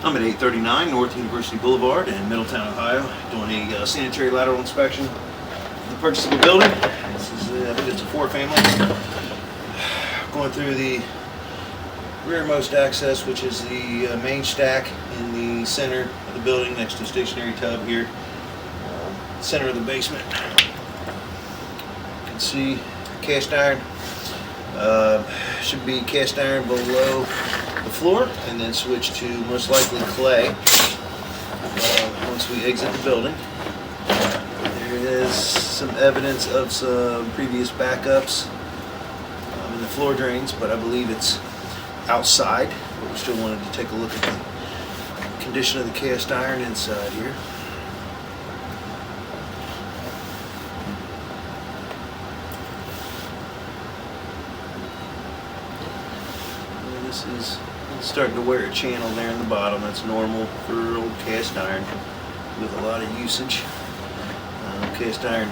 I'm at 839 North University Boulevard in Middletown, Ohio, doing a sanitary lateral inspection for the purchase of a building. This is, I think it's a 4-family. Going through the rearmost access, which is the main stack in the center of the building next to a stationary tub here. Center of the basement. You can see cast iron. Should be cast iron below the floor, and then switch to most likely clay once we exit the building. There is some evidence of some previous backups in the floor drains, but I believe it's outside. But we still wanted to take a look at the condition of the cast iron inside here. This is starting to wear a channel there in the bottom. That's normal for old cast iron with a lot of usage. Cast iron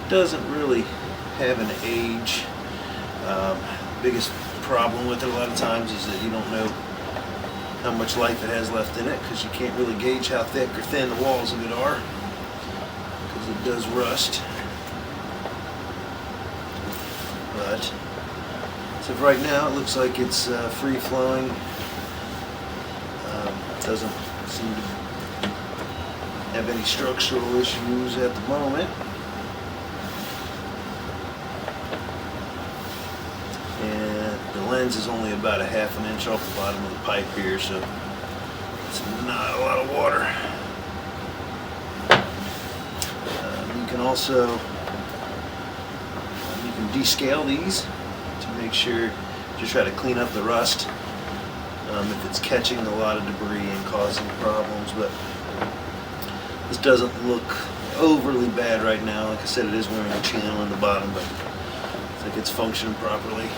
doesn't really have an age. Biggest problem with it a lot of times is that you don't know how much life it has left in it, because you can't really gauge how thick or thin the walls of it are, because it does rust. But so right now it looks like it's free flowing. Doesn't seem to have any structural issues at the moment. And the lens is only about a ½ inch off the bottom of the pipe here, so it's not a lot of water. You can also descale these to make sure to try to clean up the rust if it's catching a lot of debris and causing problems. But this doesn't look overly bad right now. Like I said, it is wearing a channel in the bottom, but I think it's functioning properly.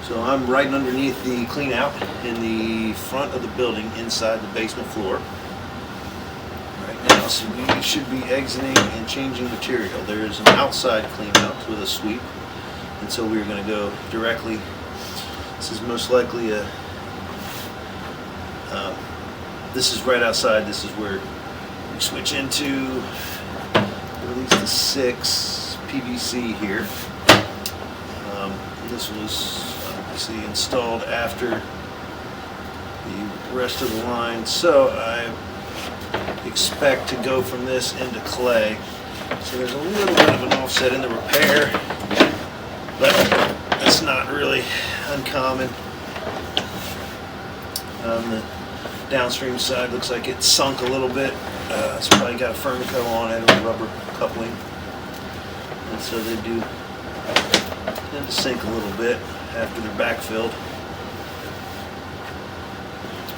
So I'm right underneath the clean out in the front of the building inside the basement floor right now. So we should be exiting and changing material. There is an outside clean out with a sweep, and so we're going to go directly. This is most likely a this is right outside. This is where we switch into at least the 6 PVC here. This was obviously installed after the rest of the line, so I expect to go from this into clay. So there's a little bit of an offset in the repair, but it's not really uncommon. On the downstream side, looks like it's sunk a little bit. It's probably got a Fermico on it, or rubber coupling, and so they do tend to sink a little bit after they're backfilled.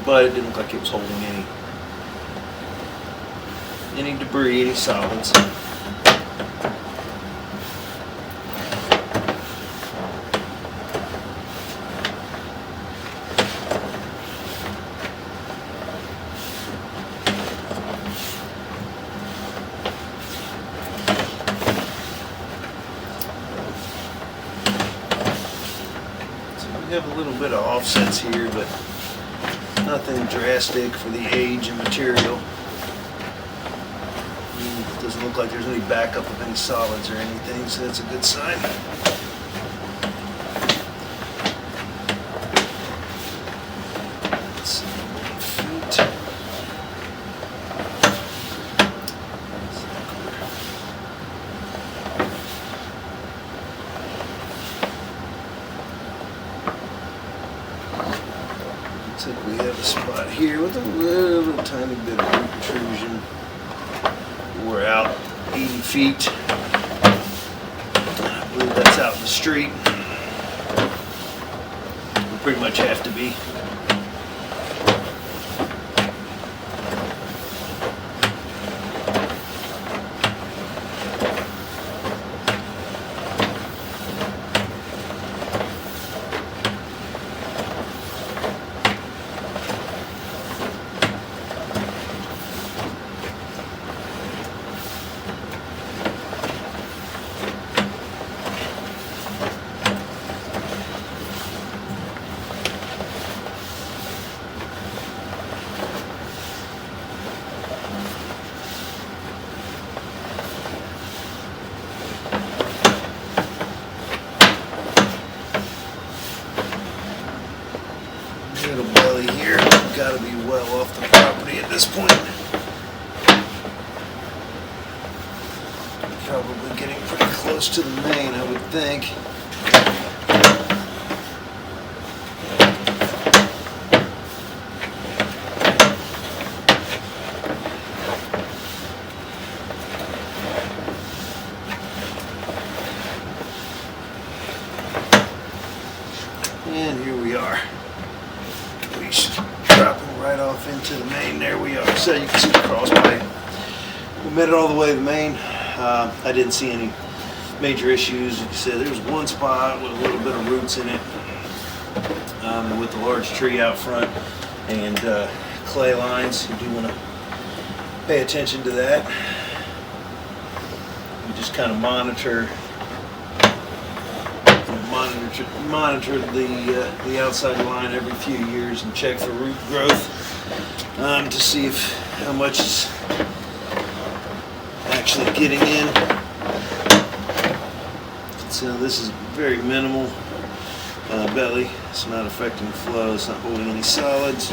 But it didn't look like it was holding any debris, any solids. We have a little bit of offsets here, but nothing drastic for the age and material. It doesn't look like there's any backup of any solids or anything, so that's a good sign. Let's see, 1 feet. Looks like we have a spot here with a little tiny bit of protrusion. We're out 80 feet. I believe that's out in the street. We pretty much have to be. this point. Probably getting pretty close to the main, I would think. And here we are. We should drop it right off into the main. There we are. So you can see the cross pipe. We made it all the way to the main. I didn't see any major issues. Like I said, there was one spot with a little bit of roots in it, with the large tree out front and clay lines. You do want to pay attention to that. You just kind of monitor the outside line every few years and check for root growth to see how much is actually getting in. So this is very minimal belly. It's not affecting the flow. It's not holding any solids.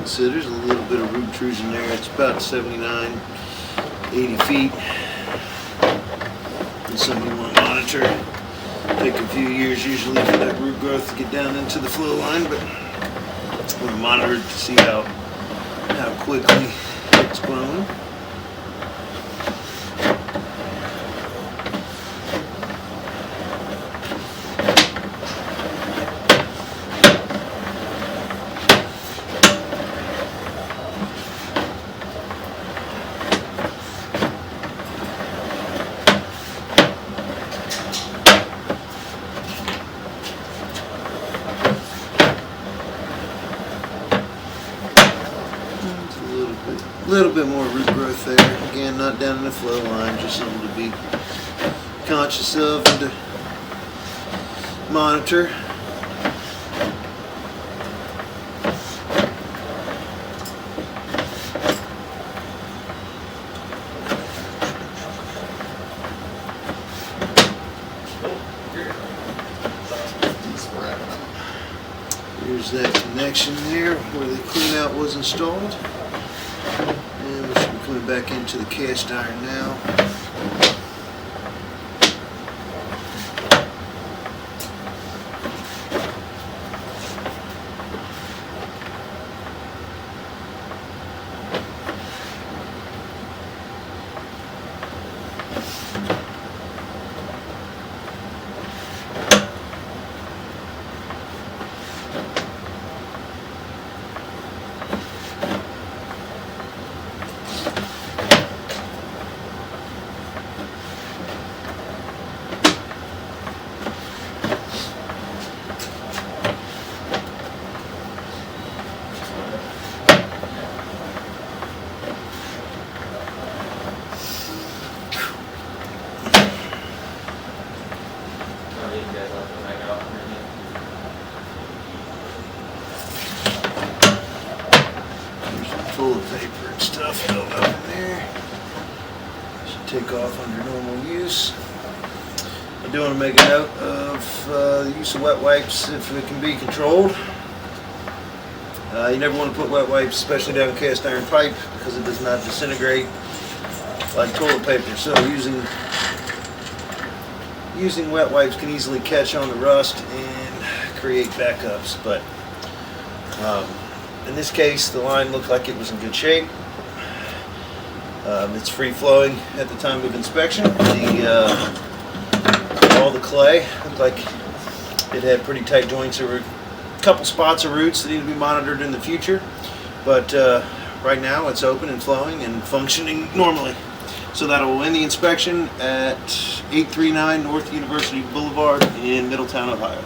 So there's a little bit of root intrusion there. It's about 79, 80 feet. It's something you want to monitor. Take a few years usually for that root growth to get down into the flow line, but I'm going to monitor it to see how quickly it's growing. A little bit more root growth there. Again, not down in the flow line, just something to be conscious of and to monitor. Here's that connection there where the clean out was installed. And we should be coming back into the cast iron now. Full of paper and stuff held up in there. Should take off under normal use. I do want to make a note of the use of wet wipes if it can be controlled. You never want to put wet wipes, especially down cast iron pipe, because it does not disintegrate like toilet paper. So using wet wipes can easily catch on the rust and create backups. But in this case, the line looked like it was in good shape. It's free flowing at the time of inspection. All the clay looked like it had pretty tight joints. There were a couple spots of roots that need to be monitored in the future, but right now it's open and flowing and functioning normally. So that'll end the inspection at 839 North University Boulevard in Middletown, Ohio.